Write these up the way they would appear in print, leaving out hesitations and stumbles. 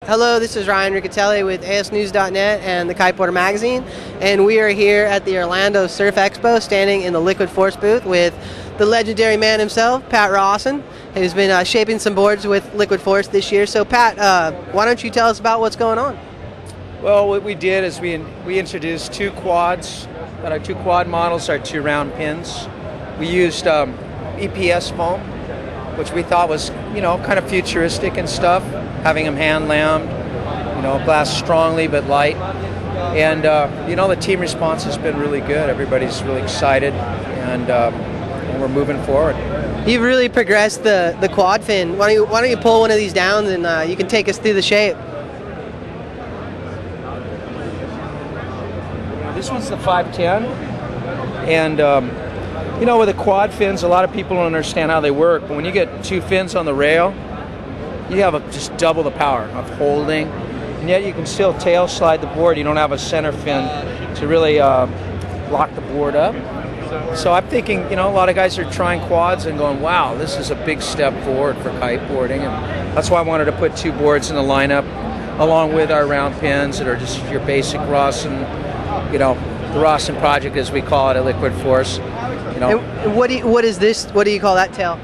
Hello, this is Ryan Riccatelli with asnews.net and the Kiteboarder magazine, and we are here at the Orlando Surf Expo standing in the Liquid Force booth with the legendary man himself, Pat Rawson, who's been shaping some boards with Liquid Force this year. So Pat, why don't you tell us about what's going on? Well, what we did is we introduced two quads, our two quad models, our two round pins. We used EPS foam, which we thought was, kind of futuristic and stuff, having them hand lammed, blast strongly but light. And, the team response has been really good. Everybody's really excited, and we're moving forward. You've really progressed the quad fin. Why don't you pull one of these down and you can take us through the shape. This one's the 510, and with the quad fins, a lot of people don't understand how they work, but when you get two fins on the rail, you have just double the power of holding, and yet you can still tail slide the board. You don't have a center fin to really lock the board up. So I'm thinking, a lot of guys are trying quads and going, wow, this is a big step forward for kiteboarding, and that's why I wanted to put two boards in the lineup along with our round pins that are just your basic Rawson, the Rawson project, as we call it at Liquid Force. And what is this? What do you call that tail?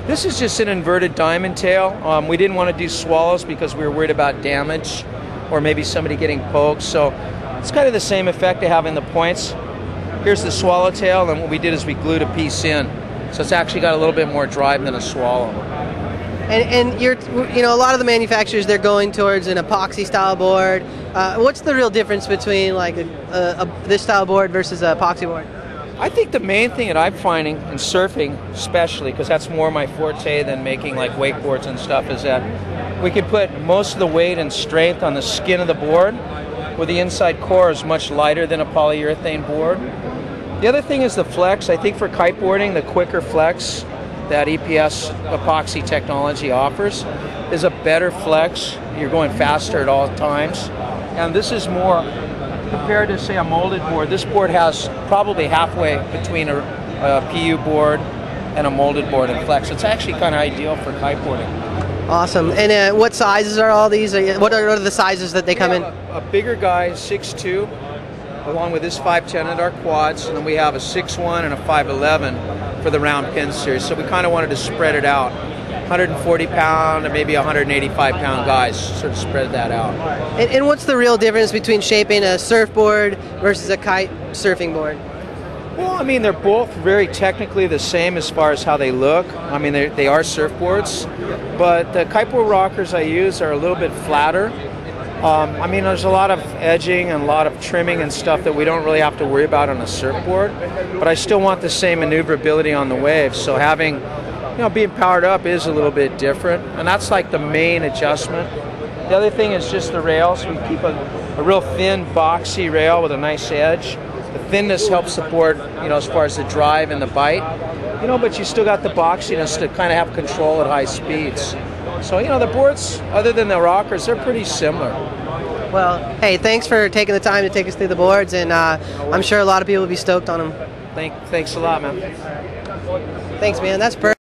This is just an inverted diamond tail. We didn't want to do swallows because we were worried about damage or maybe somebody getting poked. So it's kind of the same effect of having the points. Here's the swallowtail, and what we did is we glued a piece in. So it's actually got a little bit more drive than a swallow. And you're, a lot of the manufacturers, they're going towards an epoxy style board. What's the real difference between like this style board versus an epoxy board? I think the main thing that I'm finding in surfing, especially because that's more my forte than making like wakeboards and stuff, is that we can put most of the weight and strength on the skin of the board, where the inside core is much lighter than a polyurethane board. The other thing is the flex. I think for kiteboarding, the quicker flex that EPS epoxy technology offers is a better flex. You're going faster at all times, and this is more compared to, say, a molded board. This board has probably halfway between a PU board and a molded board in flex. It's actually kind of ideal for kiteboarding. Awesome. And what sizes are all these? What are the sizes that they come in? A bigger guy, 6'2", along with this 510 at our quads, and then we have a 6'1" and a 5'11" for the round pin series. So we kind of wanted to spread it out. 140-pound and maybe 185-pound guys, sort of spread that out. And what's the real difference between shaping a surfboard versus a kite surfing board? Well, they're both very technically the same as far as how they look. They are surfboards, but the kiteboard rockers I use are a little bit flatter. There's a lot of edging and a lot of trimming and stuff that we don't really have to worry about on a surfboard, but I still want the same maneuverability on the waves. So having, being powered up is a little bit different, and that's like the main adjustment. The other thing is just the rails. We keep a real thin, boxy rail with a nice edge. The thinness helps support, as far as the drive and the bite, but you still got the boxiness to kind of have control at high speeds. So, the boards, other than the rockers, they're pretty similar. Well, hey, thanks for taking the time to take us through the boards, and I'm sure a lot of people will be stoked on them. Thanks a lot, man. Thanks, man. That's perfect.